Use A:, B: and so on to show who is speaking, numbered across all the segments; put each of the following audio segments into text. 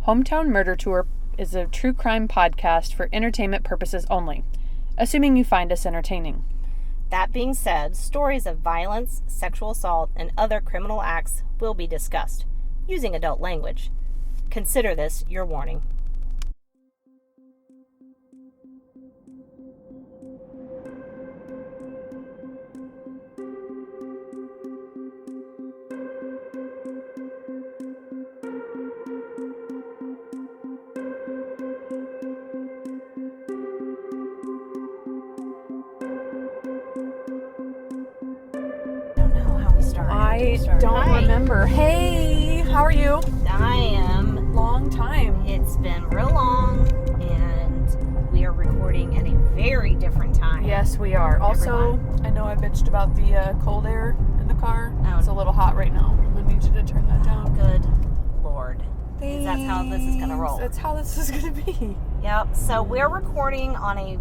A: Hometown Murder Tour is a true crime podcast for entertainment purposes only, assuming you find us entertaining.
B: That being said, stories of violence, sexual assault, and other criminal acts will be discussed, using adult language. Consider this your warning.
A: I don't remember. Hey, how are you?
B: I am.
A: Long time.
B: It's been real long, and we are recording at a very different time.
A: Yes, we are. Also, I know I bitched about the cold air in the car. It's a little hot right now. I'm going to need you to turn that down.
B: Good Lord.
A: Thanks.
B: That's how this is going to roll.
A: That's how this is going to be.
B: Yep. So we're recording on a...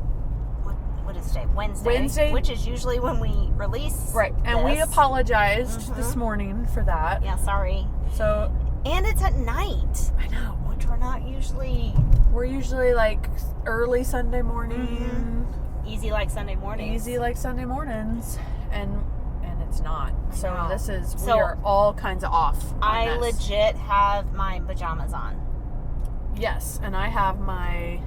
B: What is today? Wednesday, which is usually when we release.
A: Right, and we apologized this morning for that.
B: Yeah, sorry.
A: So,
B: and it's at night.
A: I know,
B: which we're not usually.
A: We're usually like early Sunday morning.
B: Easy like Sunday mornings.
A: Easy like Sunday mornings, and it's not. So this is we are all kinds of off.
B: I legit have my pajamas on.
A: Yes, and I have my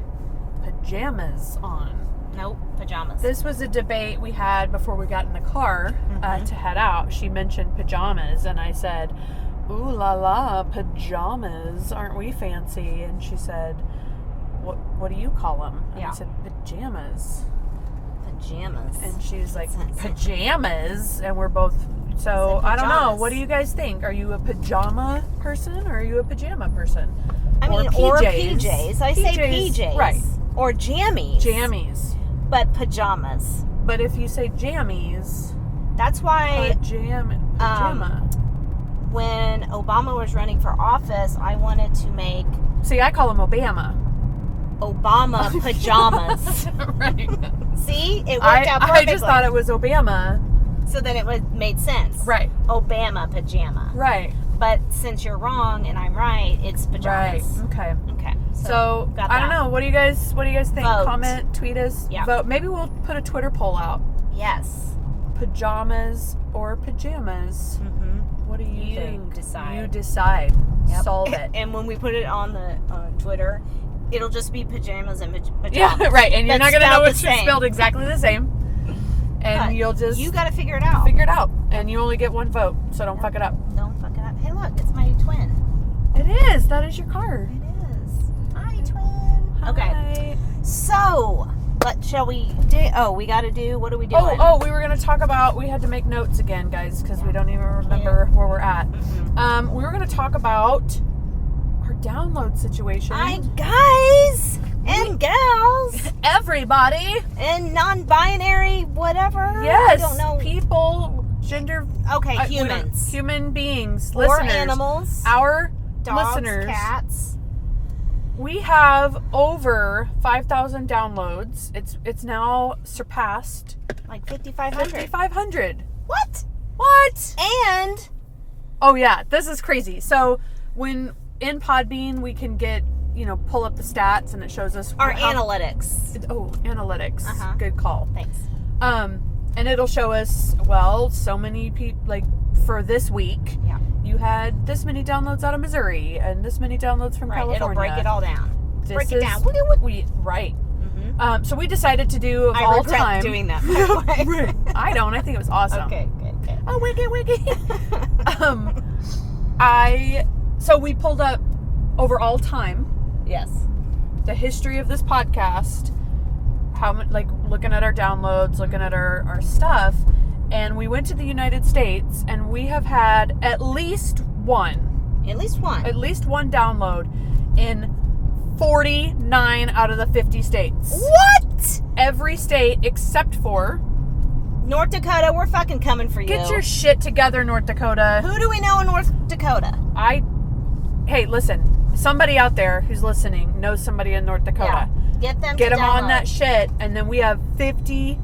A: pajamas on.
B: Nope, pajamas.
A: This was a debate we had before we got in the car to head out. She mentioned pajamas, and I said, ooh la la, pajamas, aren't we fancy? And she said, what do you call them? And I said, pajamas.
B: Pajamas.
A: And she was like, pajamas? And we're both, so I don't know. What do you guys think? Are you a pajama person or are you a pajama person?
B: I mean, or PJs. I say PJs.
A: Right.
B: Or jammies.
A: Jammies.
B: But pajamas.
A: But if you say jammies,
B: that's why
A: pajama.
B: When Obama was running for office, I wanted to make.
A: See, I call him Obama.
B: Obama pajamas.
A: Right.
B: See, it worked out perfectly.
A: I just thought it was Obama.
B: So then it made sense.
A: Right.
B: Obama pajama.
A: Right.
B: But since you're wrong and I'm right, it's pajamas.
A: Right. Okay.
B: Okay.
A: So I don't know. What do you guys think?
B: Vote.
A: Comment, tweet us.
B: Yeah.
A: Vote. Maybe we'll put a Twitter poll out.
B: Yes.
A: Pajamas or pajamas? Mm-hmm. What do you think?
B: Decide.
A: You decide.
B: Yep.
A: Solve it.
B: And when we put it on the Twitter, it'll just be pajamas and pajamas.
A: Yeah. Right. And you're not gonna know it's spelled exactly the same. And
B: you got to figure it out.
A: Figure it out. And you only get one vote, so don't fuck it up.
B: Don't fuck it up. Hey, look, it's my twin.
A: It is. That is your car.
B: It is. Hi, twin.
A: Hi.
B: Okay. So, what shall we do? Oh, we got to do. What are we doing?
A: We were going to talk about. We had to make notes again, guys, because we don't even remember where we're at. Mm-hmm. We were going to talk about our download situation.
B: Hi, guys and gals,
A: everybody,
B: and non-binary, whatever.
A: Yes,
B: I don't know.
A: People, gender.
B: Okay, humans,
A: human beings,
B: or
A: listeners,
B: animals,
A: our
B: dogs,
A: listeners,
B: cats.
A: We have over 5,000 downloads. It's now surpassed
B: like 5,500.
A: 5,500.
B: What? And
A: oh yeah, this is crazy. So when in Podbean we can get. Pull up the stats and it shows us
B: our analytics.
A: Analytics.
B: Uh-huh.
A: Good call.
B: Thanks.
A: And it'll show us, so many people, like, for this week, you had this many downloads out of Missouri and this many downloads from California.
B: It'll break it all down.
A: Right.
B: Mm-hmm.
A: So we decided to do of
B: I
A: all
B: regret
A: time.
B: doing that, by the way.
A: I don't. I think it was awesome.
B: Okay.
A: Oh, wiki. So we pulled up over all time.
B: Yes.
A: The history of this podcast, looking at our downloads, looking at our stuff, and we went to the United States, and we have had at least one download in 49 out of the 50 states.
B: What?
A: Every state except for
B: North Dakota. We're fucking coming for you.
A: Get your shit together, North Dakota.
B: Who do we know in North Dakota?
A: Hey, listen. Somebody out there who's listening knows somebody in North Dakota.
B: Yeah.
A: Get them on that shit, and then we have 50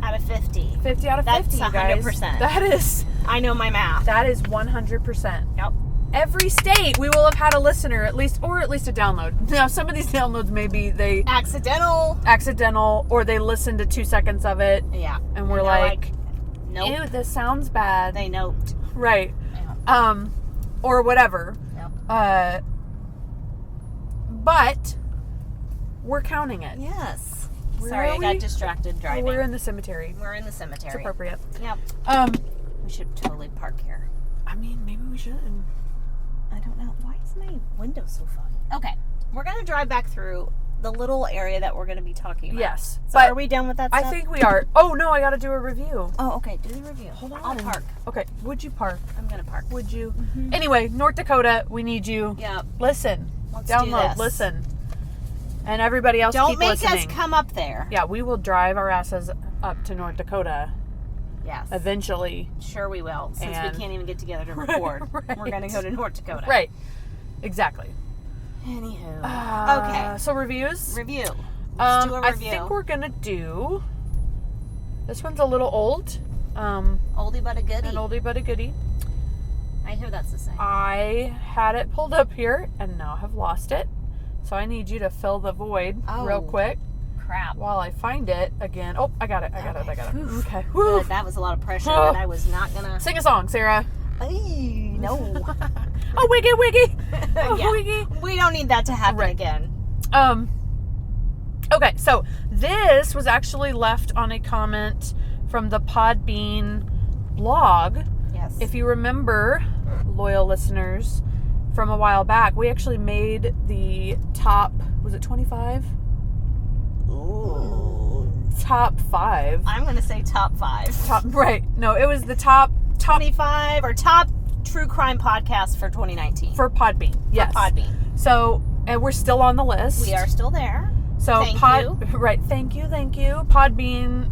B: out of 50.
A: 50 out of 50,
B: That's 100%.
A: Guys. That is...
B: I know my math.
A: That is 100%.
B: Yep.
A: every state we will have had a listener at least a download. Now some of these downloads maybe they accidental or they listened to 2 seconds of it.
B: Yeah.
A: And we're like,
B: nope.
A: Ew, this sounds bad.
B: They noped.
A: Right.
B: Yeah.
A: Or whatever.
B: Yep.
A: But we're counting it.
B: Yes.
A: Where
B: Sorry,
A: are
B: I got
A: we?
B: distracted driving.
A: We're in the cemetery.
B: We're in the cemetery.
A: It's appropriate.
B: Yep. We should totally park here.
A: I mean, maybe we should.
B: I don't know. Why is my window so funny? Okay. We're going to drive back through the little area that we're going to be talking about.
A: Yes.
B: So are we done with that stuff?
A: I think we are. Oh, no, I got to do a review.
B: Oh, okay. Do the review.
A: Hold on.
B: I'll park.
A: Okay. Would you park?
B: I'm going to park.
A: Would you? Mm-hmm. Anyway, North Dakota, we need you.
B: Yep.
A: Listen.
B: Let's
A: download.
B: do this.
A: Listen. And everybody else
B: Don't
A: keep
B: make
A: listening.
B: us come up there.
A: Yeah, we will drive our asses up to North Dakota.
B: Yes.
A: Eventually.
B: Sure we will. Since we can't even get together to
A: Right,
B: record.
A: right.
B: We're going to go to North Dakota.
A: Right. Exactly.
B: Anywho. Okay.
A: So reviews?
B: Review. Let's do a review.
A: I think we're going to do... This one's a little old.
B: Oldie but a goodie.
A: An oldie but a goodie.
B: I hear that's the same.
A: I had it pulled up here and now have lost it. So I need you to fill the void real quick.
B: Crap.
A: While I find it again. Oh, I got it. I got it.
B: Oof.
A: Okay.
B: Good. That was a lot of pressure that I was not going to...
A: Sing a song, Sarah.
B: Ay, no.
A: Oh, wiggy, wiggy. Oh,
B: yeah.
A: wiggy.
B: We don't need that to happen again.
A: Okay, so this was actually left on a comment from the Podbean blog.
B: Yes.
A: If you remember, loyal listeners, from a while back, we actually made the top, was it 25?
B: Ooh.
A: Top 5.
B: I'm going to say top 5.
A: Right. No, it was the top
B: 25 or top true crime podcast for 2019.
A: For Podbean. Yes.
B: For Podbean.
A: So, and we're still on the list.
B: We are still there.
A: So
B: thank you.
A: Right. Thank you. Podbean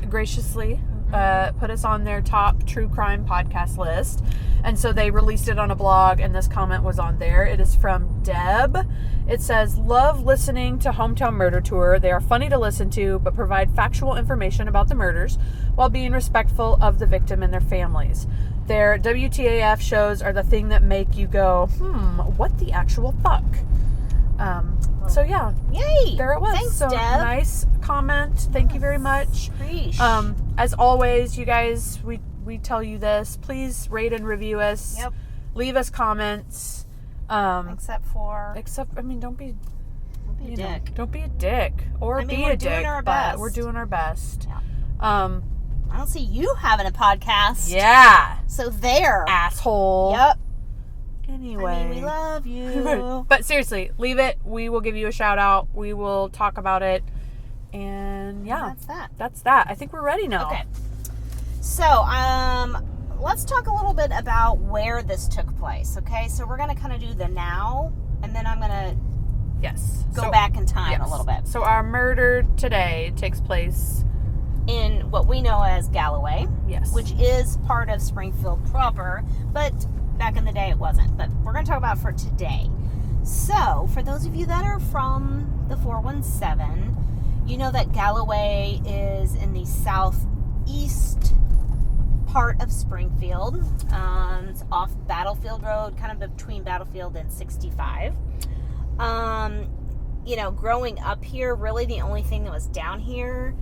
A: graciously put us on their top true crime podcast list. And so they released it on a blog, and this comment was on there. It is from Deb. It says, love listening to Hometown Murder Tour. They are funny to listen to, but provide factual information about the murders while being respectful of the victim and their families. Their WTAF shows are the thing that make you go, what the actual fuck? So yeah.
B: Yay!
A: There it was.
B: Thanks,
A: so
B: Deb.
A: Nice comment. Thank you very much.
B: Preach.
A: As always, you guys, we tell you this. Please rate and review us.
B: Yep.
A: Leave us comments.
B: Except,
A: I mean, don't be
B: a dick.
A: Don't be a dick. Or be a dick.
B: We're doing our
A: but
B: best.
A: We're doing our best.
B: Yeah.
A: I
B: don't see you having a podcast.
A: Yeah.
B: So there.
A: Asshole.
B: Yep.
A: Anyway.
B: I mean, we love you.
A: But seriously, leave it. We will give you a shout out. We will talk about it. And yeah.
B: That's that.
A: That's that. I think we're ready now.
B: Okay. So, let's talk a little bit about where this took place, okay? So we're going to kind of do the now, and then I'm going to go back in time a little bit.
A: So our murder today takes place
B: in what we know as Galloway,
A: which
B: is part of Springfield proper, but back in the day it wasn't. But we're going to talk about it for today. So, for those of you that are from the 417, you know that Galloway is in the southeast part of Springfield. It's off Battlefield Road, kind of between Battlefield and 65. Growing up here, really the only thing that was down here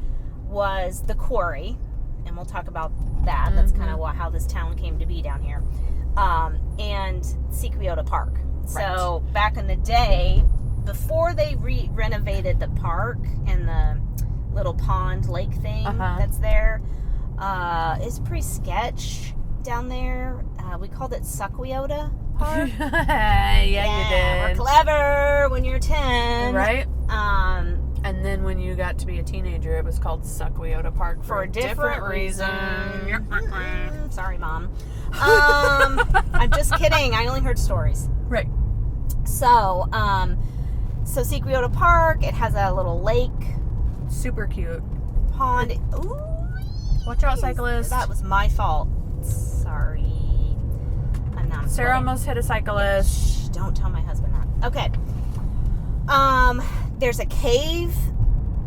B: was the quarry, and we'll talk about that. Mm-hmm. That's kind of how this town came to be down here. And Sequiota Park. Right. So back in the day, before they renovated the park and the little pond lake thing that's there, it's pretty sketch down there. We called it Sequiota Park.
A: Yeah, you did.
B: We're clever when you're 10.
A: Right? And then when you got to be a teenager, it was called Sequiota Park
B: for a different reason. Sorry, Mom. I'm just kidding. I only heard stories.
A: Right.
B: So Sequiota Park, it has a little lake.
A: Super cute.
B: Pond. Ooh.
A: Watch out, cyclist.
B: That was my fault. Sorry. I'm not.
A: Sarah almost hit a cyclist.
B: Shh, don't tell my husband that. Okay. There's a cave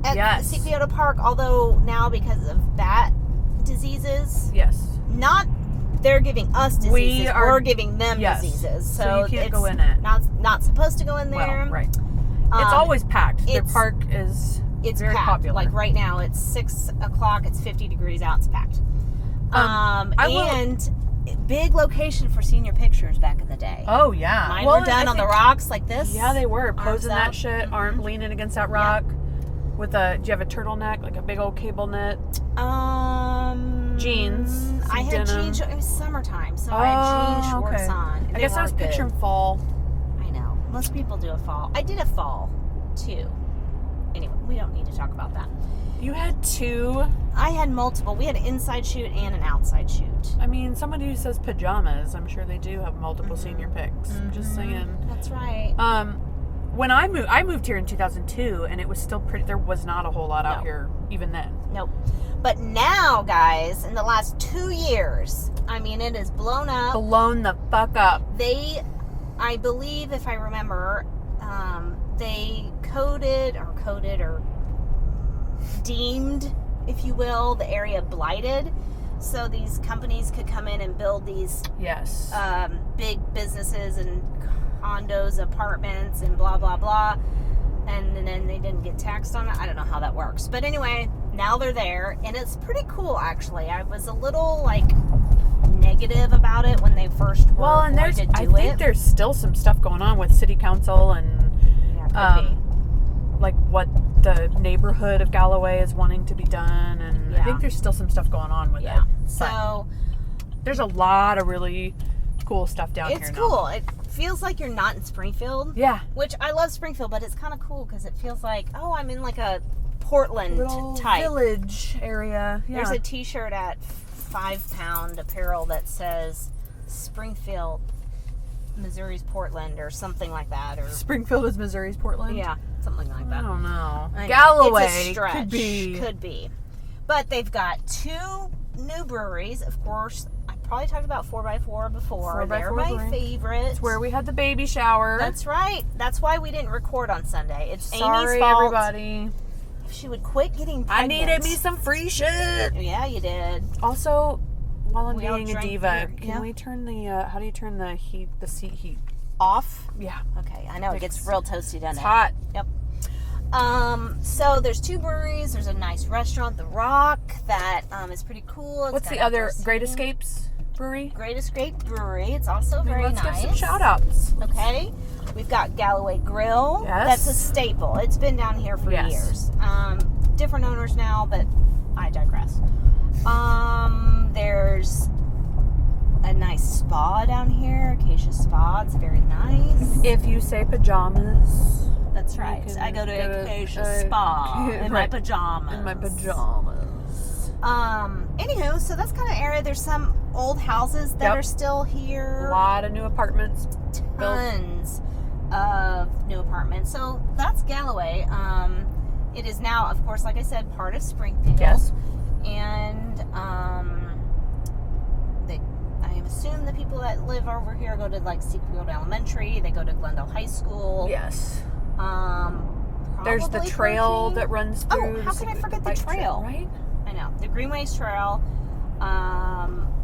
B: at Sequiota Park, although now because of bat diseases.
A: Yes.
B: Not they're giving us diseases, we're giving them diseases.
A: So you can't go in it.
B: Not supposed to go in there.
A: Well, right. It's always packed. Their park is very
B: packed.
A: popular.
B: Like right now, it's 6 o'clock. It's 50 degrees out. It's packed. Big location for senior pictures back in the day.
A: Oh yeah.
B: Mine were done on the rocks like this.
A: Yeah, they were posing that shit, arm leaning against that rock. Yep. With do you have a turtleneck, like a big old cable knit? Jeans.
B: I had jeans. It was summertime, so I had jean shorts on.
A: I guess I was picturing fall.
B: I know. Most people do a fall. I did a fall, too. Anyway, we don't need to talk about that.
A: You had two?
B: I had multiple. We had an inside shoot and an outside shoot.
A: I mean, somebody who says pajamas, I'm sure they do have multiple senior pics. Just saying.
B: That's right.
A: When I moved here in 2002, and it was still pretty. There was not a whole lot out here even then.
B: Nope. But now, guys, in the last 2 years, I mean, it is blown up.
A: Blown the fuck up.
B: I believe, if I remember, they coded or deemed, if you will, the area blighted, so these companies could come in and build these big businesses and condos, apartments, and blah blah blah, and then they didn't get taxed on it. I don't know how that works, but anyway, now they're there, and it's pretty cool actually. I was a little negative about it when they first were going to do it.
A: I think there's still some stuff going on with city council and like what the neighborhood of Galloway is wanting to be done, and I think there's still some stuff going on with it.
B: So
A: there's a lot of really cool stuff down here now.
B: It's cool. It feels like you're not in Springfield.
A: Yeah.
B: Which I love Springfield, but it's kind of cool because it feels like, I'm in like a Portland
A: little
B: type
A: village area. Yeah.
B: There's a t-shirt at 5 Pound Apparel that says Springfield, Missouri's Portland, or something like that. Or
A: Springfield is Missouri's Portland?
B: Yeah, something like that.
A: I don't know. Galloway
B: it's a stretch.
A: Could be.
B: But they've got 2 new breweries. Of course, I probably talked about 4x4 before. They're my favorites.
A: It's where we had the baby shower.
B: That's right. That's why we didn't record on Sunday. It's
A: Sorry,
B: Amy's fault.
A: Everybody.
B: If she would quit getting pregnant.
A: I needed me some free shit.
B: Yeah, you did.
A: Also, while I'm being a diva, can we turn the, how do you turn the seat heat?
B: Off?
A: Yeah.
B: Okay. I know it gets real toasty, doesn't it?
A: It's hot.
B: Yep. So there's 2 breweries. There's a nice restaurant, The Rock, that is pretty cool.
A: What's the other? Great Escapes Brewery?
B: Great Escape Brewery. It's also very nice.
A: Let's give some shout outs.
B: Okay. We've got Galloway Grill.
A: Yes.
B: That's a staple. It's been down here for years. Different owners now, but I digress. There's a nice spa down here, Acacia Spa. It's very nice.
A: If you say pajamas.
B: That's right. I go to Acacia Spa in my pajamas.
A: In my pajamas.
B: Anywho, so that's kind of area. There's some old houses that are still here.
A: A lot of new apartments.
B: Tons of new apartments. So that's Galloway. It is now, of course, like I said, part of Springfield.
A: Yes.
B: And I assume the people that live over here go to like Seafield Elementary. They go to Glendale High School.
A: Yes. There's the trail that runs through.
B: Oh, how can I forget the trail?
A: Right?
B: I know. The Greenways Trail,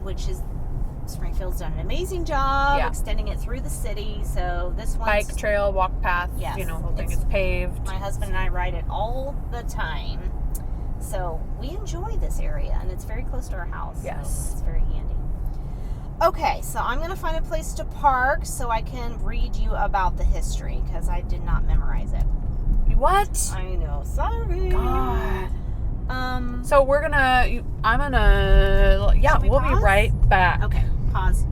B: which is Springfield's done an amazing job extending it through the city. So this one's
A: bike trail, walk path, whole thing is paved.
B: My husband and I ride it all the time. So we enjoy this area, and it's very close to our house.
A: Yes.
B: So it's very handy. Okay, so I'm going to find a place to park so I can read you about the history, because I did not memorize it.
A: What?
B: I know. Sorry.
A: God. So we're gonna, we'll be right back.
B: Okay, pause.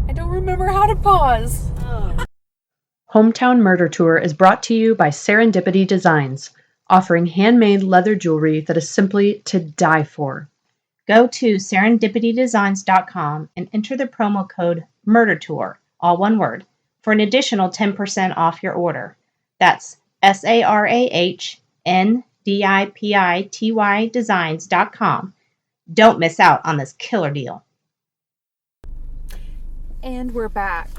A: I don't remember how to pause.
B: Oh.
C: Hometown Murder Tour is brought to you by Serendipity Designs, offering handmade leather jewelry that is simply to die for. Go to serendipitydesigns.com and enter the promo code MurderTour, all one word, for an additional 10% off your order. That's SARAHNDIPITY designs.com. Don't miss out on this killer deal.
A: And we're back.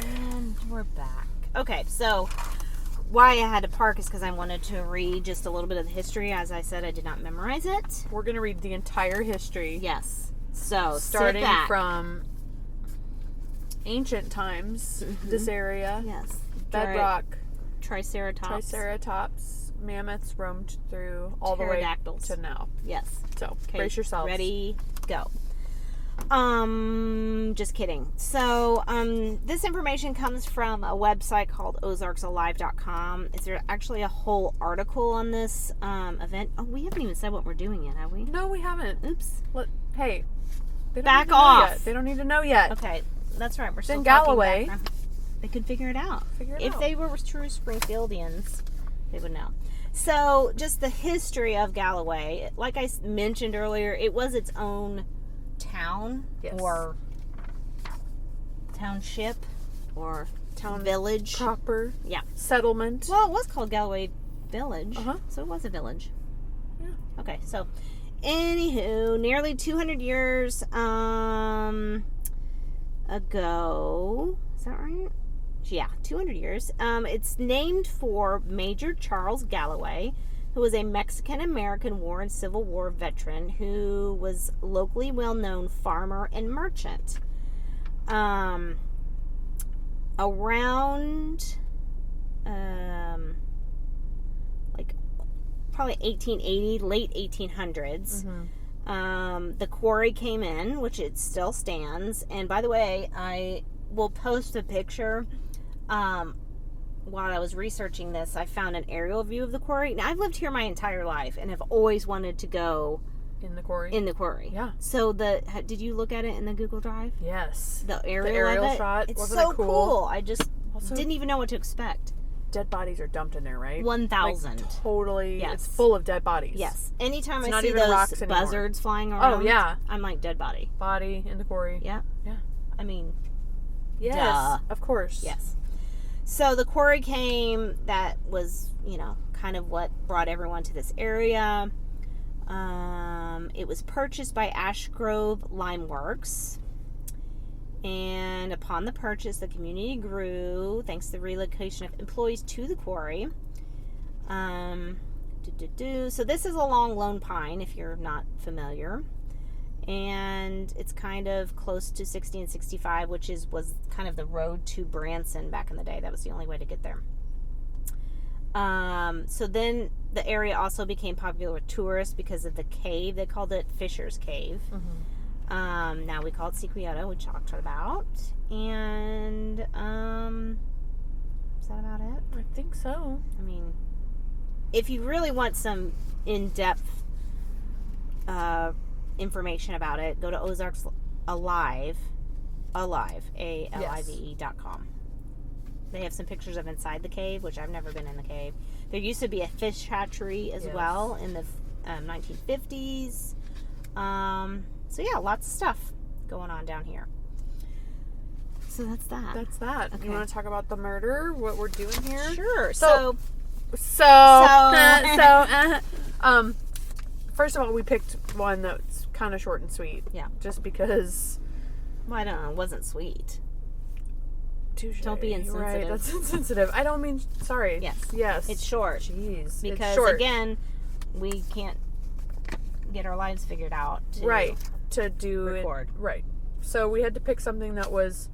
B: Okay, so why I had to park is because I wanted to read just a little bit of the history. As I said, I did not memorize it.
A: We're going to read the entire history.
B: Yes. So
A: starting
B: sit back.
A: from ancient times, this area,
B: Yes.
A: bedrock,
B: Triceratops.
A: mammoths roamed through all the way
B: Pterodactyls.
A: to now.
B: Yes.
A: So
B: Okay.
A: brace yourselves.
B: Ready, go. Just kidding. So, this information comes from a website called MOzarkiansWell.com. Is there actually a whole article on this event? Oh, we haven't even said what we're doing yet, have we?
A: No, we haven't.
B: Oops.
A: Hey, they don't
B: Back
A: need to know
B: off.
A: yet. They don't need to know yet.
B: Okay, that's right. We're still
A: In
B: talking
A: Galloway.
B: background. They could figure it out. If they were true Springfieldians, they would know. So, just the history of Galloway. Like I mentioned earlier, it was its own town or township or town village.
A: Proper.
B: Yeah.
A: Settlement.
B: Well, it was called Galloway Village.
A: Uh-huh.
B: So it was a village.
A: Yeah.
B: Okay, so anywho, nearly 200 years ago. Is that right? Yeah, 200 years. It's named for Major Charles Galloway, who was a Mexican-American War and Civil War veteran who was locally well-known farmer and merchant. Around, like, probably 1880, late 1800s, the quarry came in, which it still stands. And by the way, I will post a picture. While I was researching this, I found an aerial view of the quarry. Now, I've lived here my entire life and have always wanted to go
A: in the quarry.
B: Yeah. So did you look at it in the Google Drive?
A: Yes.
B: The aerial of it?
A: shot.
B: It's
A: Wasn't
B: so
A: it cool?
B: cool. I just
A: Also,
B: didn't even know what to expect.
A: dead bodies are dumped in there, right?
B: 1,000.
A: Like, totally.
B: Yes.
A: It's full of dead bodies.
B: Yes. Anytime
A: It's
B: I
A: not
B: see
A: even
B: those
A: rocks anymore.
B: buzzards flying around,
A: Oh, yeah.
B: I'm like, dead body.
A: Body in the quarry.
B: Yeah.
A: Yeah.
B: I mean,
A: Yes.
B: duh.
A: Of course.
B: Yes. So the quarry came, that was, kind of what brought everyone to this area. It was purchased by Ashgrove Lime Works. And upon the purchase, the community grew thanks to the relocation of employees to the quarry. So this is along Lone Pine, if you're not familiar. And it's kind of close to 60 and 65, which was kind of the road to Branson back in the day. That was the only way to get there. So then the area also became popular with tourists because of the cave. They called it Fisher's Cave. Now we call it Sequioto, which I talked about. And is that about it?
A: I think so.
B: I mean, if you really want some in-depth information about it, go to Ozarks Alive, ALIVE.com. They have some pictures of inside the cave, which I've never been in the cave. There used to be a fish hatchery as well in the 1950s. So yeah, lots of stuff going on down here. So that's that.
A: That's that.
B: Okay.
A: You want to talk about the murder? What we're doing here?
B: Sure.
A: So first of all, we picked one that's kind of short and sweet.
B: Yeah.
A: Just because.
B: Well, I don't know. It wasn't sweet.
A: Touché.
B: Don't be insensitive.
A: Right, that's insensitive. I don't mean. Sorry.
B: Yes. It's short.
A: Jeez.
B: Because,
A: it's short.
B: again, we can't get our lives figured out.
A: To do
B: record.
A: It. Right. So we had to pick something that was.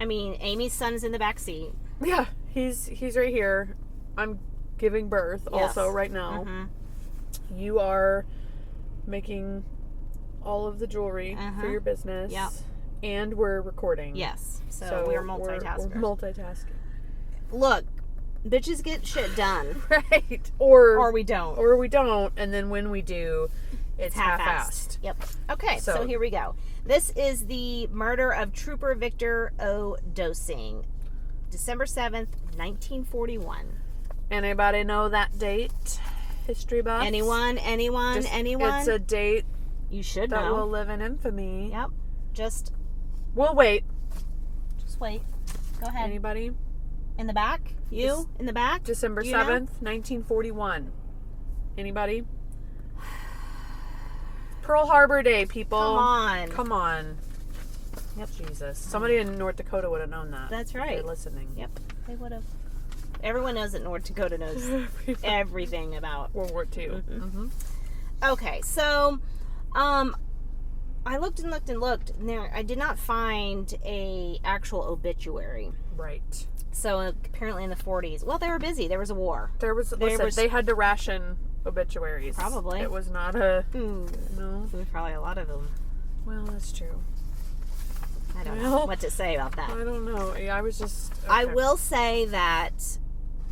B: I mean, Amy's son's in the back seat.
A: Yeah. He's right here. I'm giving birth also right now. You are making all of the jewelry for your business.
B: Yep.
A: And we're recording.
B: Yes. So we're multitaskers.
A: We're multitasking.
B: Look, bitches get shit done.
A: Right. Or
B: we don't.
A: Or we don't. And then when we do, it's half-assed.
B: Yep. Okay, so here we go. This is the murder of Trooper Victor O. Dosing. December 7th, 1941.
A: Anybody know that date? History buffs?
B: Anyone?
A: It's a date
B: you should
A: that
B: know.
A: will live in infamy.
B: Yep.
A: We'll wait.
B: Just wait. Go ahead.
A: Anybody?
B: In the back? You? In the back?
A: December 7th, 1941. Anybody? Pearl Harbor Day, people. Come on.
B: Yep.
A: Jesus. Somebody in North Dakota would have known that.
B: That's right.
A: If they're listening.
B: Yep. They would have. Everyone knows that North Dakota knows everything about
A: World War II.
B: Okay, so I looked and looked and looked, and I did not find a actual obituary.
A: Right.
B: So apparently in the 40s, well, they were busy. There was a war.
A: They had to ration obituaries.
B: Probably.
A: It was not a...
B: No. There's probably a lot of them.
A: Well, that's true.
B: I don't know what to say about that.
A: I don't know. I was just... Okay.
B: I will say that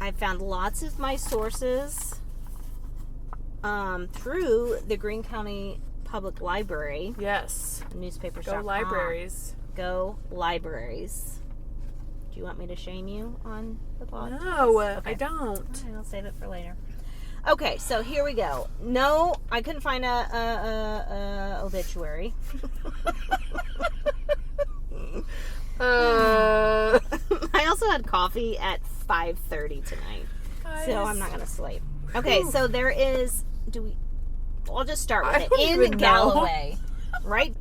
B: I found lots of my sources through the Greene County Public Library.
A: Yes.
B: Newspapers.com.
A: Go libraries.
B: Go libraries. Do you want me to shame you on the podcast?
A: No,
B: Okay.
A: I don't.
B: All right, I'll save it for later. Okay, so here we go. No, I couldn't find a obituary. I also had coffee at 5:30 tonight, so I'm not gonna sleep. Okay, so there is. I'll just start with it in Galloway, right?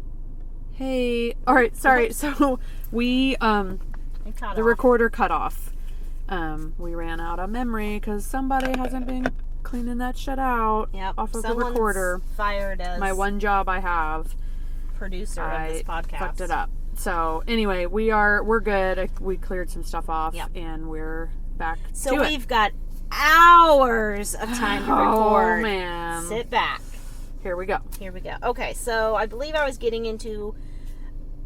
A: Hey, all right. Sorry. So the recorder cut off. We ran out of memory because somebody hasn't been cleaning that shit out off of the recorder.
B: Fired as
A: my one job I have.
B: Producer of this podcast.
A: Fucked it up. So anyway, we're good. We cleared some stuff off, and we're back.
B: So we've got hours of time to record.
A: Oh man!
B: Sit back.
A: Here we go.
B: Okay, so I believe I was getting into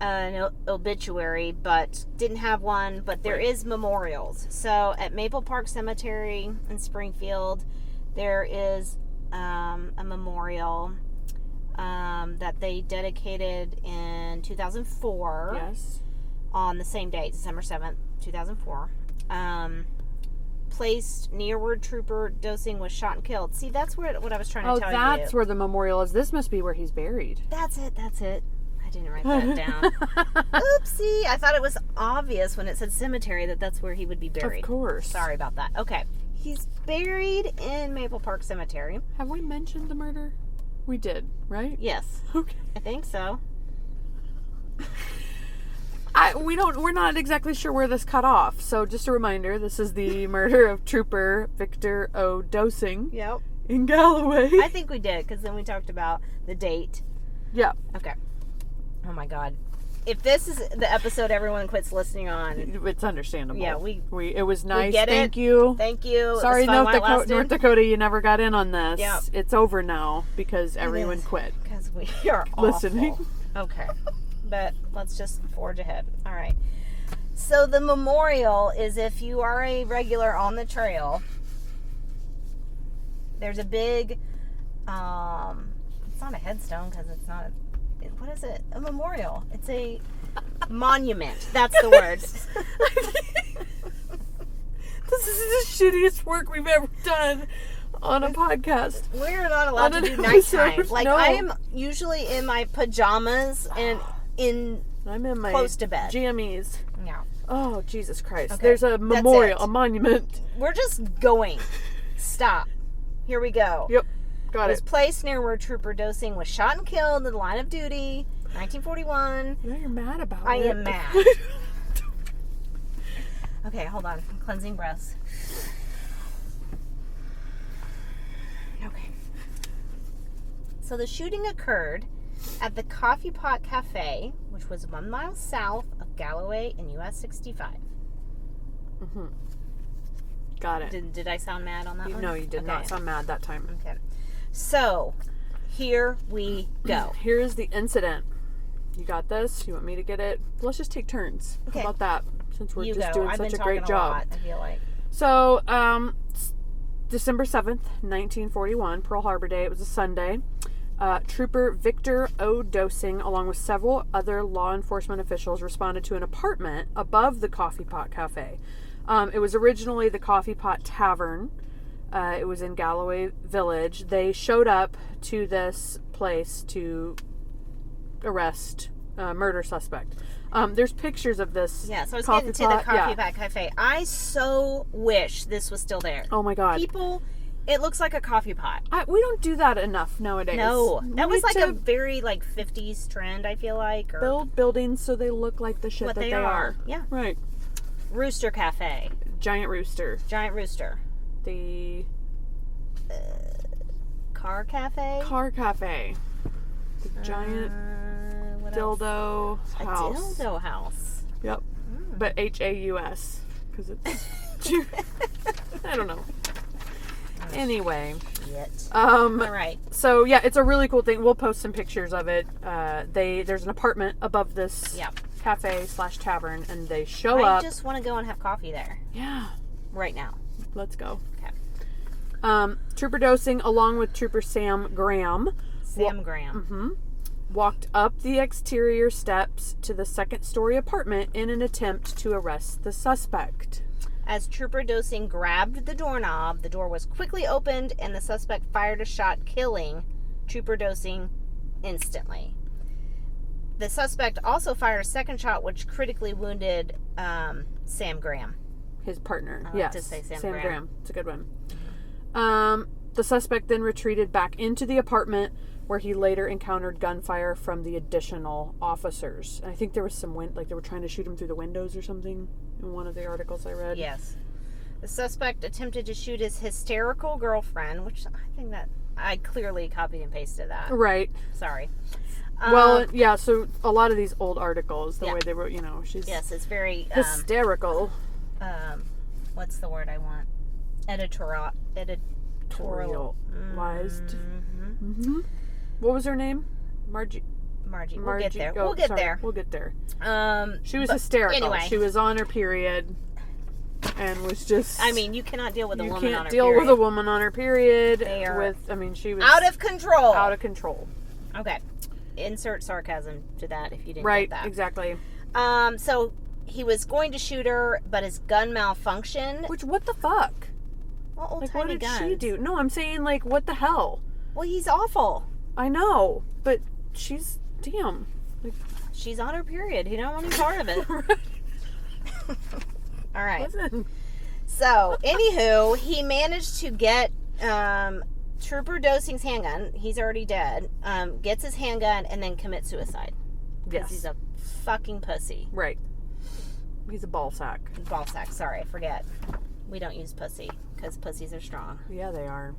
B: an obituary, but didn't have one. But there is memorials. So at Maple Park Cemetery in Springfield, there is a memorial that they dedicated in 2004.
A: Yes.
B: On the same date, December 7th, 2004. Placed near where Trooper Dosing was shot and killed. See, that's what I was trying to tell you.
A: Oh, that's where the memorial is. This must be where he's buried.
B: That's it. I didn't write that down. Oopsie. I thought it was obvious when it said cemetery that that's where he would be buried.
A: Of course.
B: Sorry about that. Okay. He's buried in Maple Park Cemetery.
A: Have we mentioned the murder? We did, right?
B: Yes.
A: Okay.
B: I think so.
A: We're not exactly sure where this cut off. So just a reminder, this is the murder of Trooper Victor O. Dosing.
B: Yep.
A: In Galloway.
B: I think we did, because then we talked about the date.
A: Yeah.
B: Okay. Oh my God. If this is the episode everyone quits listening on,
A: it's understandable.
B: Yeah,
A: it was nice.
B: Get
A: Thank
B: it.
A: you.
B: Thank you.
A: Sorry, North Dakota, you never got in on this.
B: Yeah.
A: It's over now because everyone quit.
B: Because we are
A: listening.
B: Awful. Okay. But let's just forge ahead. All right. So the memorial is if you are a regular on the trail, there's a big, it's not a headstone because it's not, what is it? A memorial. It's a monument. That's the word.
A: This is the shittiest work we've ever done on a podcast.
B: We're not allowed to do nighttime. Like,
A: no.
B: I am usually in my pajamas and
A: I'm in my
B: close to bed.
A: jammies.
B: Yeah.
A: Oh, Jesus Christ.
B: Okay.
A: There's a memorial, a monument.
B: We're just going. Stop. Here we go.
A: Yep. Got
B: it. Was placed near where Trooper Dosing was shot and killed in the line of duty, 1941.
A: You know you're mad about it.
B: I am mad. Okay, hold on. I'm cleansing breaths. Okay. So the shooting occurred at the Coffee Pot Cafe, which was 1 mile south of Galloway and US 65.
A: Mm-hmm. Got it.
B: Did I sound mad on that one?
A: No, you did not sound mad that time.
B: Okay. So, here we go.
A: Here's the incident. You got this? You want me to get it? Let's just take turns.
B: Okay.
A: How about that? Since we're just doing
B: I've
A: such
B: been
A: a great
B: talking
A: job.
B: A lot, I feel like.
A: So, December 7th, 1941, Pearl Harbor Day. It was a Sunday. Trooper Victor O. Dosing, along with several other law enforcement officials, responded to an apartment above the Coffee Pot Cafe. It was originally the Coffee Pot Tavern. It was in Galloway Village. They showed up to this place to arrest a murder suspect. There's pictures of this.
B: Yeah, so I was getting to the Coffee Pot Cafe. I so wish this was still there.
A: Oh my God.
B: People, it looks like a coffee pot.
A: We don't do that enough nowadays.
B: No. That was like a very 50s trend, I feel like. Or
A: build buildings so they look like the shit that they are.
B: Yeah.
A: Right.
B: Rooster Cafe.
A: Giant Rooster.
B: The Car Cafe.
A: The giant dildo
B: A
A: house.
B: dildo house.
A: Yep. But Haus. Because it's... I don't know. Anyway.
B: All right.
A: So, yeah, it's a really cool thing. We'll post some pictures of it. There's an apartment above this cafe/tavern, and they show up.
B: I just want to go and have coffee there.
A: Yeah.
B: Right now.
A: Let's go.
B: Okay.
A: Trooper Dosing, along with Trooper Sam Graham.
B: Graham.
A: Walked up the exterior steps to the second-story apartment in an attempt to arrest the suspect.
B: As Trooper Dosing grabbed the doorknob, the door was quickly opened and the suspect fired a shot, killing Trooper Dosing instantly. The suspect also fired a second shot, which critically wounded Sam Graham.
A: His partner.
B: I like
A: Yes.
B: to say Sam
A: Graham. It's a good one. The suspect then retreated back into the apartment, where he later encountered gunfire from the additional officers. And I think there was some they were trying to shoot him through the windows or something in one of the articles I read.
B: Yes. The suspect attempted to shoot his hysterical girlfriend, which I think that I clearly copied and pasted that.
A: Right.
B: Sorry.
A: Well, yeah, so a lot of these old articles, the way they wrote, she's
B: Yes, it's very
A: hysterical.
B: What's the word I want? Editorialized.
A: Mm-hmm. What was her name? Margie.
B: We'll get there.
A: Oh,
B: We'll get there.
A: She was hysterical.
B: Anyway.
A: She was on her period and was just...
B: I mean, you cannot deal with a woman on her period.
A: You can't deal with a woman on her period. She was...
B: Out of control.
A: Out of control.
B: Okay. Insert sarcasm to that if you didn't
A: get
B: that.
A: Right, exactly.
B: So he was going to shoot her, but his gun malfunctioned.
A: Which, what the fuck?
B: Well, old-timey
A: what did
B: guns.
A: she do? No, I'm saying, what the hell?
B: Well, he's awful.
A: I know, but she's... Damn.
B: She's on her period. You don't want any part of it. All right.
A: Listen.
B: So, anywho, he managed to get Trooper Dosing's handgun. He's already dead. Gets his handgun and then commits suicide. Because he's a fucking pussy.
A: Right. He's a ball sack.
B: Ball sack. Sorry, I forget. We don't use pussy because pussies are strong.
A: Yeah, they are.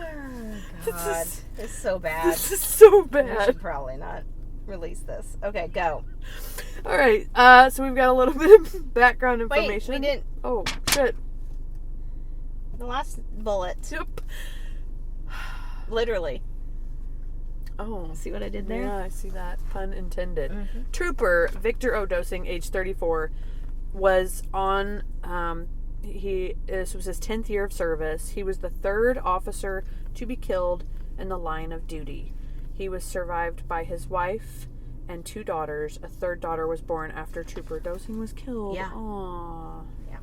B: Oh, God. It's so bad.
A: This is so bad.
B: We should probably not release this. Okay, go.
A: All right. So we've got a little bit of background information.
B: Wait, we didn't.
A: Oh, shit.
B: The last bullet.
A: Yep.
B: Literally.
A: Oh.
B: See what I did there?
A: Yeah, I see that. Pun intended.
B: Mm-hmm.
A: Trooper Victor O. Dosing, age 34, was on... this was his 10th year of service. He was the third officer to be killed in the line of duty. He was survived by his wife and 2 daughters. A third daughter was born after Trooper Dosing was killed.
B: Yeah.
A: Aww.
B: Yeah.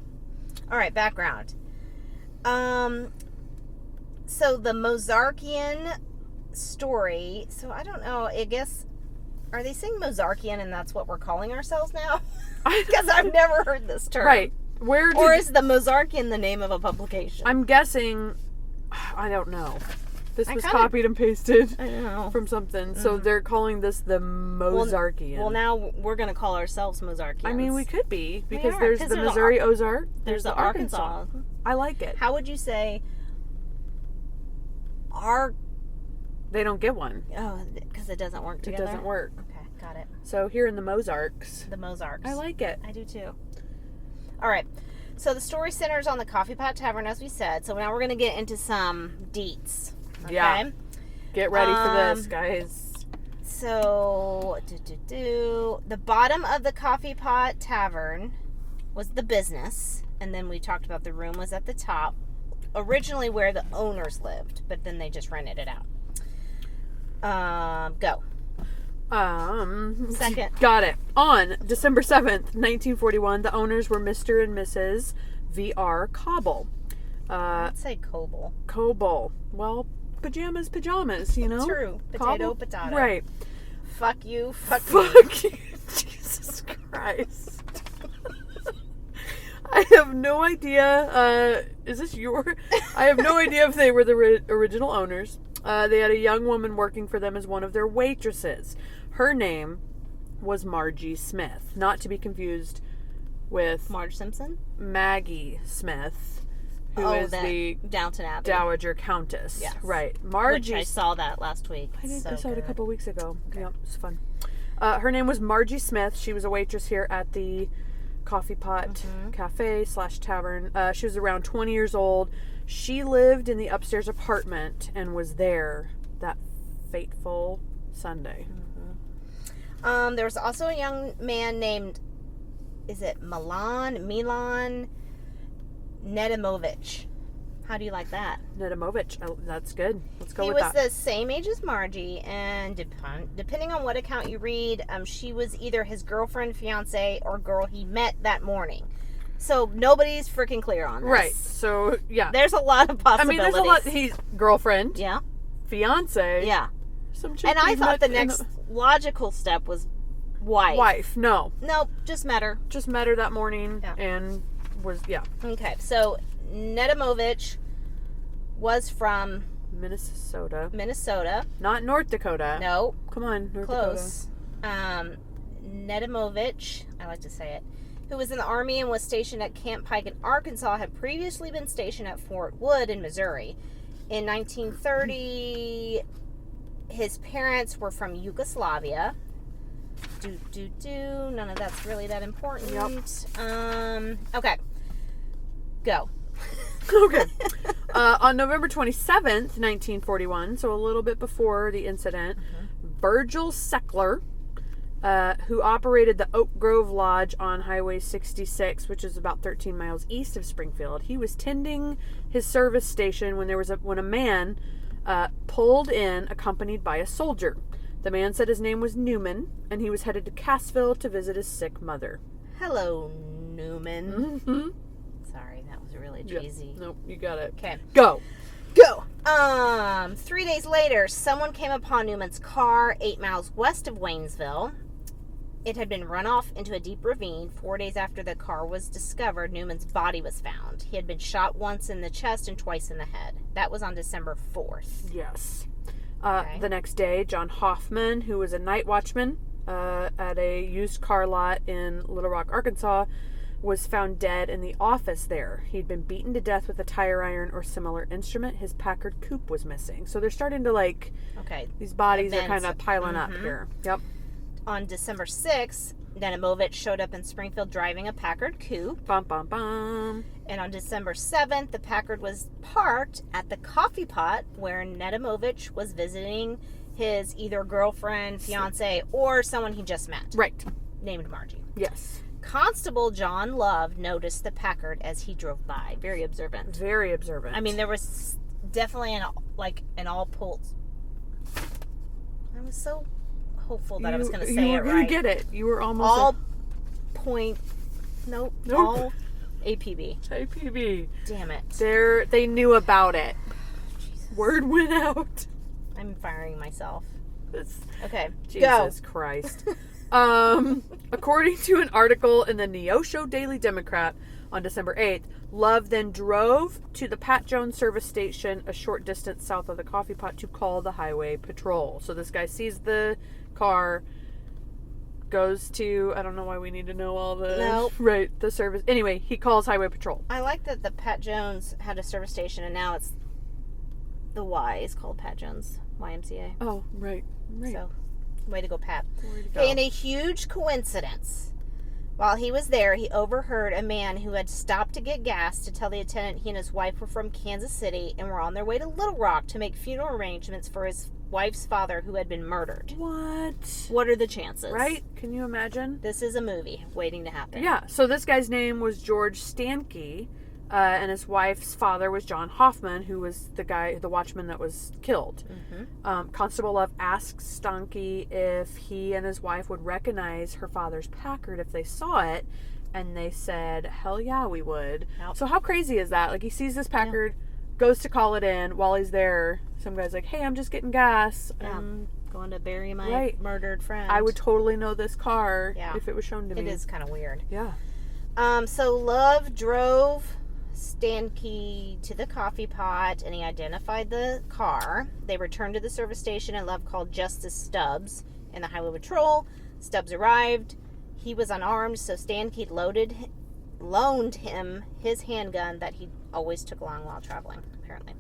B: All right, background. So the MOzarkian story. So I don't know. I guess, are they saying MOzarkian and that's what we're calling ourselves now? Because I've never heard this term.
A: Right. Or
B: is the MOzarkian the name of a publication?
A: I'm guessing, I don't know. This was copied and pasted from something. Mm-hmm. So they're calling this the MOzarkian.
B: Well, now we're going to call ourselves MOzarkians.
A: I mean, we could be, because there's the Missouri Ozark.
B: There's the Arkansas.
A: I like it.
B: How would you say
A: They don't get one.
B: Oh, because it doesn't work together?
A: It doesn't work.
B: Okay, got it.
A: So here in the Mozarks.
B: The Mozarks.
A: I like it.
B: I do too. All right. So the story centers on the Coffee Pot Tavern, as we said. So now we're going to get into some deets. Okay?
A: Yeah. Get ready for this, guys.
B: So, the bottom of the Coffee Pot Tavern was the business. And then we talked about the room was at the top. Originally where the owners lived. But then they just rented it out. Go. Second.
A: Got it. On December 7th, 1941, the owners were Mr. and Mrs. V.R. Cobble.
B: I'd say Coble.
A: Coble. Well, pajamas, you know?
B: True. Potato.
A: Right.
B: Fuck you. Fuck
A: you. Jesus Christ. I have no idea. Is this I have no idea if they were the original owners. They had a young woman working for them as one of their waitresses. Her name was Margie Smith, not to be confused with
B: Marge Simpson?
A: Maggie Smith, who is the
B: Downton Abbey
A: Dowager Countess.
B: Yes.
A: Right. Margie.
B: Which I saw that last week.
A: I saw it a
B: good.
A: couple weeks ago.
B: Okay.
A: Yeah, it's fun. Her name was Margie Smith. She was a waitress here at the Coffee Pot Cafe / Tavern. She was around 20 years old. She lived in the upstairs apartment and was there that fateful Sunday.
B: There was also a young man named, is it Milan Nedimovich. How do you like that?
A: Nedimovich. Oh, that's good. Let's go
B: He
A: with
B: was
A: that.
B: the same age as Margie, and depending on what account you read, she was either his girlfriend, fiance, or girl he met that morning. So nobody's freaking clear on this.
A: Right. So, yeah.
B: There's a lot of possibilities.
A: There's a lot. He's girlfriend.
B: Yeah.
A: Fiance.
B: Yeah.
A: Some chick
B: And I
A: he
B: thought
A: met
B: the next logical step was wife.
A: wife. No.
B: Nope, just met her.
A: Just met her that morning
B: Yeah.
A: and was,
B: Okay, so Nedimovich was from
A: Minnesota. Not North Dakota.
B: No,
A: Come on, North
B: close. Nedimovich, I like to say it, who was in the Army and was stationed at Camp Pike in Arkansas, had previously been stationed at Fort Wood in Missouri. In 1930, his parents were from Yugoslavia. None of that's really that important.
A: Yep.
B: Okay. Go.
A: Okay. On November 27th, 1941, so a little bit before the incident, Virgil Seckler, who operated the Oak Grove Lodge on Highway 66, which is about 13 miles east of Springfield, he was tending his service station when a man pulled in accompanied by a soldier. The man said his name was Newman, and he was headed to Cassville to visit his sick mother.
B: Hello, Newman.
A: Mm-hmm.
B: Sorry, that was really cheesy.
A: Yeah. Nope, you got it.
B: Okay.
A: Go.
B: 3 days later, someone came upon Newman's car 8 miles west of Waynesville. It had been run off into a deep ravine. 4 days after the car was discovered, Newman's body was found. He had been shot once in the chest and twice in the head. That was on December 4th.
A: Yes.
B: Okay.
A: The next day, John Hoffman, who was a night watchman at a used car lot in Little Rock, Arkansas, was found dead in the office there. He'd been beaten to death with a tire iron or similar instrument. His Packard coupe was missing. So they're starting to these bodies are kind of piling up here. Yep.
B: On December 6th, Nedimovich showed up in Springfield driving a Packard coupe.
A: Bum, bum, bum.
B: And on December 7th, the Packard was parked at the Coffee Pot where Nedimovich was visiting his either girlfriend, fiance, or someone he just met.
A: Right.
B: Named Margie.
A: Yes.
B: Constable John Love noticed the Packard as he drove by. Very observant.
A: Very observant.
B: I mean, there was definitely an all pulse. I was so hopeful that I was going to say it right.
A: You get it. You were almost
B: all point. Nope. All APB.
A: APB.
B: Damn it.
A: They knew about it.
B: Jesus.
A: Word went out.
B: I'm firing myself. Okay.
A: Jesus Christ. According to an article in the Neosho Daily Democrat on December 8th, Love then drove to the Pat Jones service station a short distance south of the Coffee Pot to call the highway patrol. So this guy sees the car, goes to, I don't know why we need to know all the...
B: Nope.
A: Right, the service. Anyway, he calls highway patrol.
B: I like that the Pat Jones had a service station and now it's the Y is called Pat Jones YMCA.
A: Oh, right.
B: So, way to go, Pat.
A: Way to go.
B: Okay, in a huge coincidence, while he was there, he overheard a man who had stopped to get gas to tell the attendant he and his wife were from Kansas City and were on their way to Little Rock to make funeral arrangements for his wife's father who had been murdered.
A: What?
B: What are the chances?
A: Right? Can you imagine?
B: This is a movie waiting to happen.
A: Yeah. So this guy's name was George Stanke, and his wife's father was John Hoffman, who was the watchman that was killed.
B: Mm-hmm.
A: Constable Love asked Stanke if he and his wife would recognize her father's Packard if they saw it, and they said, hell yeah, we would.
B: Yep.
A: So how crazy is that? Like, he sees this Packard, goes to call it in. While he's there, some guy's like, hey, I'm just getting gas.
B: Yeah. Going to bury my murdered friend.
A: I would totally know this car if it was shown to me.
B: It is kind of weird.
A: Yeah.
B: So Love drove Stanke to the Coffee Pot and he identified the car. They returned to the service station and Love called Justice Stubbs and the highway patrol. Stubbs arrived. He was unarmed, so Stanke loaned him his handgun that he always took long while traveling, apparently.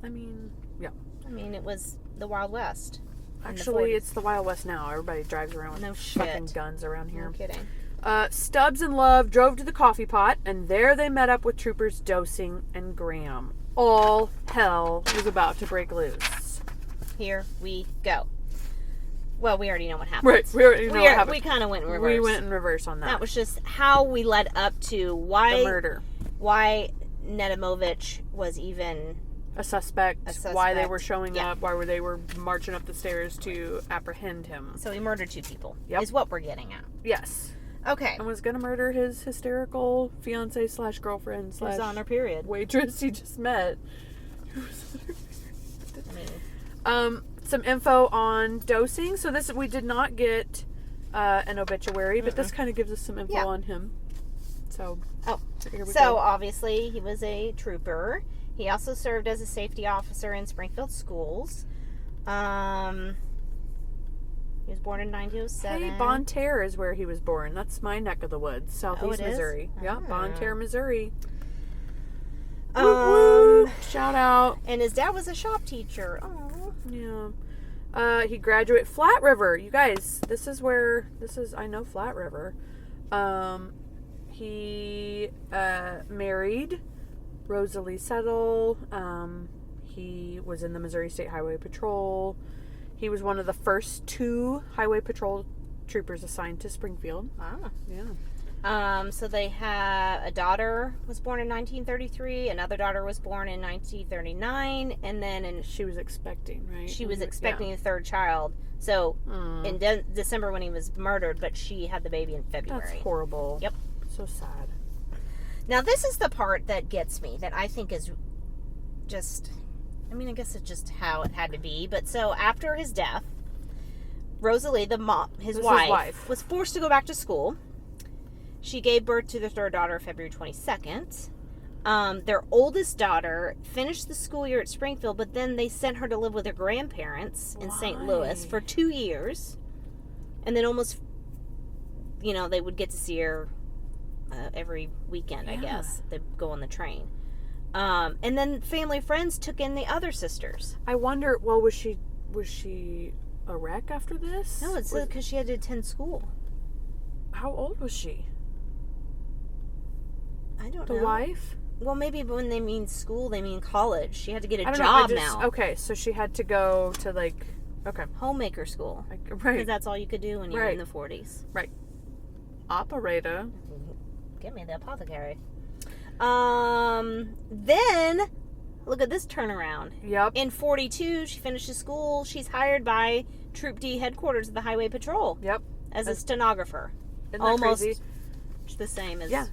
A: I mean, yeah.
B: I mean, it was the Wild West.
A: Actually, it's the Wild West now. Everybody drives around with fucking guns around here.
B: No kidding.
A: Stubbs and Love drove to the coffee pot, and there they met up with troopers Dosing and Graham. All hell was about to break loose.
B: Here we go. Well, we already know what happened.
A: Right, we already know what happened.
B: We kind of went in reverse.
A: We went in reverse on that.
B: That was just how we led up to why...
A: The murder.
B: Why Nedimovich was even...
A: A suspect. Why they were showing up. Why they were marching up the stairs to apprehend him.
B: So he murdered 2 people.
A: Yep.
B: Is what we're getting at.
A: Yes.
B: Okay.
A: And was going to murder his hysterical fiance / girlfriend /
B: was on her period.
A: Waitress he just met. Some info on Dosing. So this, we did not get an obituary, but this kind of gives us some info on him. So, here we go.
B: Obviously he was a trooper. He also served as a safety officer in Springfield schools. He was born in 1907.
A: Hey, Bonne Terre is where he was born. That's my neck of the woods, southeast Missouri. Yeah, Bonne Terre, Missouri. Shout out.
B: And his dad was a shop teacher. Oh.
A: Yeah. He graduated Flat River. You guys, I know Flat River. He married Rosalie Settle. He was in the Missouri State Highway Patrol. He was one of the first 2 Highway Patrol troopers assigned to Springfield.
B: Ah.
A: Yeah.
B: So they had a daughter was born in 1933. Another daughter was born in 1939. And then
A: she was expecting, right?
B: She was expecting a 3rd child. So in December when he was murdered, but she had the baby in February.
A: That's horrible.
B: Yep.
A: So sad.
B: Now this is the part that gets me, that I think is just... I mean, I guess it's just how it had to be. But so after his death, Rosalie, his wife, was forced to go back to school. She gave birth to their 3rd daughter February 22nd. Their oldest daughter finished the school year at Springfield, but then they sent her to live with her grandparents in St. Louis for 2 years. And then almost, they would get to see her every weekend, I guess. They'd go on the train. And then family friends took in the other sisters.
A: I wonder, was she a wreck after this?
B: No, it's because she had to attend school.
A: How old was she?
B: I don't know.
A: The wife?
B: Well, maybe when they mean school, they mean college. She had to get a job now.
A: Okay, so she had to go to,
B: homemaker school.
A: Right.
B: Because that's all you could do when you were in the 40s.
A: Right. Operator.
B: Give me the apothecary. Then, look at this turnaround.
A: Yep.
B: In 42, she finishes school. She's hired by Troop D headquarters of the Highway Patrol.
A: Yep.
B: As a stenographer.
A: Isn't that
B: Almost
A: crazy?
B: The same as...
A: Yeah.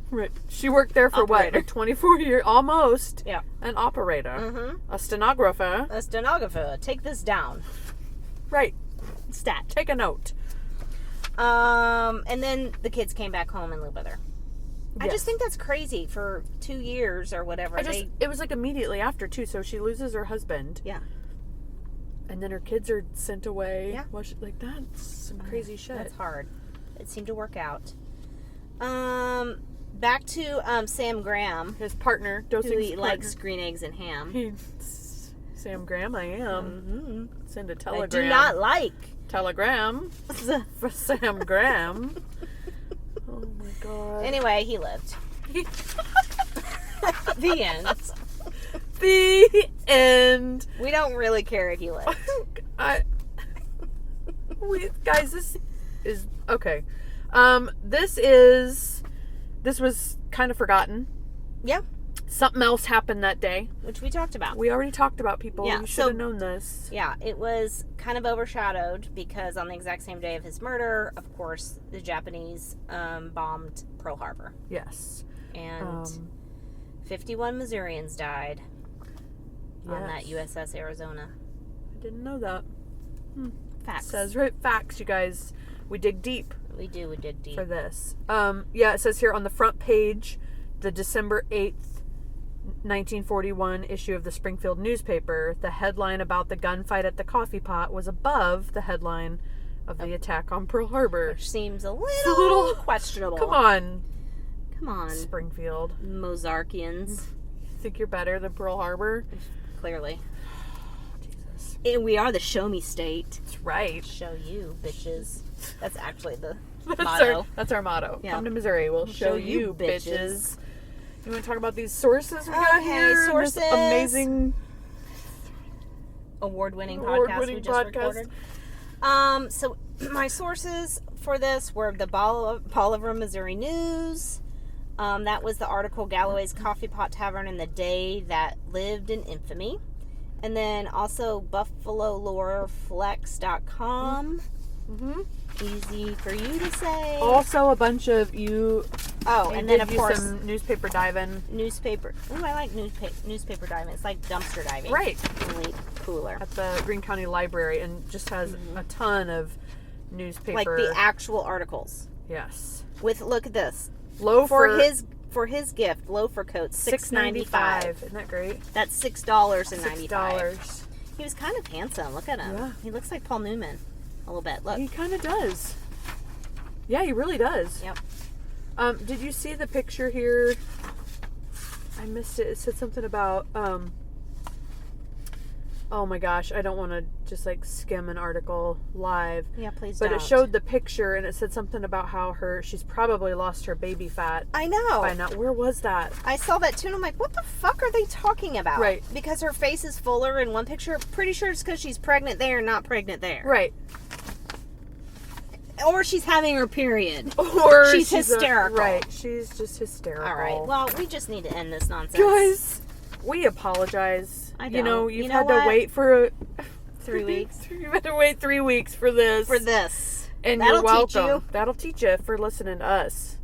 A: Right. She worked there for
B: operator.
A: 24 years? Almost.
B: Yeah.
A: An operator.
B: Mm-hmm.
A: A stenographer.
B: A stenographer. Take this down.
A: Right.
B: Stat.
A: Take a note.
B: And then the kids came back home and lived with her.
A: Yes.
B: I just think that's crazy for 2 years or whatever.
A: It was immediately after too, so she loses her husband.
B: Yeah.
A: And then her kids are sent away.
B: Yeah.
A: That's some crazy shit.
B: That's hard. It seemed to work out. Back to Sam Graham.
A: His partner, Dosing's
B: who
A: partner.
B: likes green eggs and ham.
A: Sam Graham, I am.
B: Mm-hmm.
A: Send a telegram.
B: I do not like.
A: Telegram for Sam Graham. Oh my god.
B: Anyway, he lived. The end.
A: The end.
B: We don't really care if he lived.
A: Guys, this is okay. This was kind of forgotten.
B: Yeah.
A: Something else happened that day,
B: which we talked about.
A: We already talked about, people.
B: Yeah,
A: you should have known this.
B: Yeah, it was kind of overshadowed because on the exact same day of his murder, of course, the Japanese bombed Pearl Harbor.
A: Yes.
B: And 51 Missourians died on that USS Arizona.
A: I didn't know that.
B: Facts.
A: Says right, facts, you guys. We dig deep.
B: We dig deep.
A: For this. It says here on the front page, the December 8th, 1941 issue of the Springfield newspaper, the headline about the gunfight at the coffee pot was above the headline of the attack on Pearl Harbor.
B: Which seems a little questionable.
A: Come on.
B: Come on.
A: Springfield.
B: MOzarkians.
A: Think you're better than Pearl Harbor?
B: Clearly.
A: Jesus.
B: And we are the show me state.
A: That's right.
B: Show you, bitches. That's actually the
A: That's
B: motto.
A: That's our motto.
B: Yeah.
A: Come to Missouri. We'll show you, bitches. You want to talk about these sources we got here?
B: Sources.
A: This amazing
B: award-winning podcast we just
A: podcast.
B: recorded. So my sources for this were the Bolivar, Missouri News. That was the article Galloway's Coffee Pot Tavern in the Day That Lived in Infamy. And then also BuffaloLoreFlex.com.
A: Mm-hmm.
B: Easy for you to say.
A: Also, a bunch of you.
B: Oh, and then of course
A: some newspaper diving.
B: Newspaper. Ooh, I like newspaper diving. It's like dumpster diving.
A: Right.
B: Only cooler.
A: At the Greene County Library, and just has a ton of newspaper.
B: Like the actual articles.
A: Yes.
B: With look at this.
A: Loafer.
B: For his gift, loafer coat, $6.95.
A: Isn't that great?
B: That's $6.95.
A: $6.
B: He was kind of handsome. Look at him.
A: Yeah.
B: He looks like Paul Newman a little bit. Look.
A: He kind of does. Yeah, he really does.
B: Yep.
A: Did you see the picture here? I missed it. It said something about, oh my gosh, I don't want to just like skim an article live.
B: Yeah, please
A: But
B: don't.
A: it showed the picture and it said something about how she's probably lost her baby fat.
B: I know.
A: By now. Where was that?
B: I saw that too and I'm like, what the fuck are they talking about?
A: Right.
B: Because her face is fuller in one picture. Pretty sure it's because she's pregnant there and not pregnant there.
A: Right.
B: Or she's having her period.
A: Or
B: she's hysterical.
A: Right. She's just hysterical.
B: All right. Well, we just need to end this nonsense.
A: Guys, we apologize.
B: I
A: You know,
B: don't.
A: you've
B: You
A: had
B: know
A: to
B: what?
A: wait for
B: 3 weeks.
A: You've had to wait 3 weeks for this. And
B: That'll
A: you're welcome.
B: teach you.
A: That'll teach you for listening to us.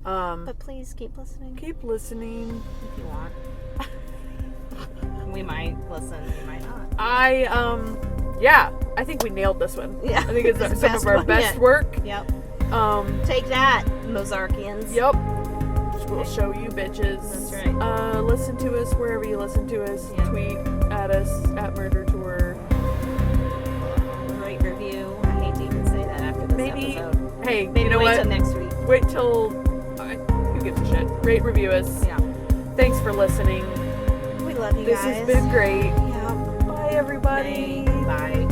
B: But please keep listening.
A: Keep listening.
B: If you want. We might listen, we might not.
A: I think we nailed this one.
B: Yeah.
A: I think it's
B: It's the
A: some
B: best
A: of our
B: one
A: best
B: yet.
A: work.
B: Yep.
A: Take
B: that, MOzarkians.
A: Yep. We'll show you bitches.
B: That's right.
A: Listen to us wherever you listen to us.
B: Yep.
A: Tweet at us at Murder Tour.
B: Rate, review. I hate to even say that after this episode.
A: Hey,
B: Maybe
A: you know
B: wait
A: what?
B: till next week.
A: Wait till. Who gives a shit? Rate, review us.
B: Yeah.
A: Thanks for listening.
B: We love you
A: This
B: guys.
A: has been great.
B: Yeah.
A: Bye, everybody.
B: Bye.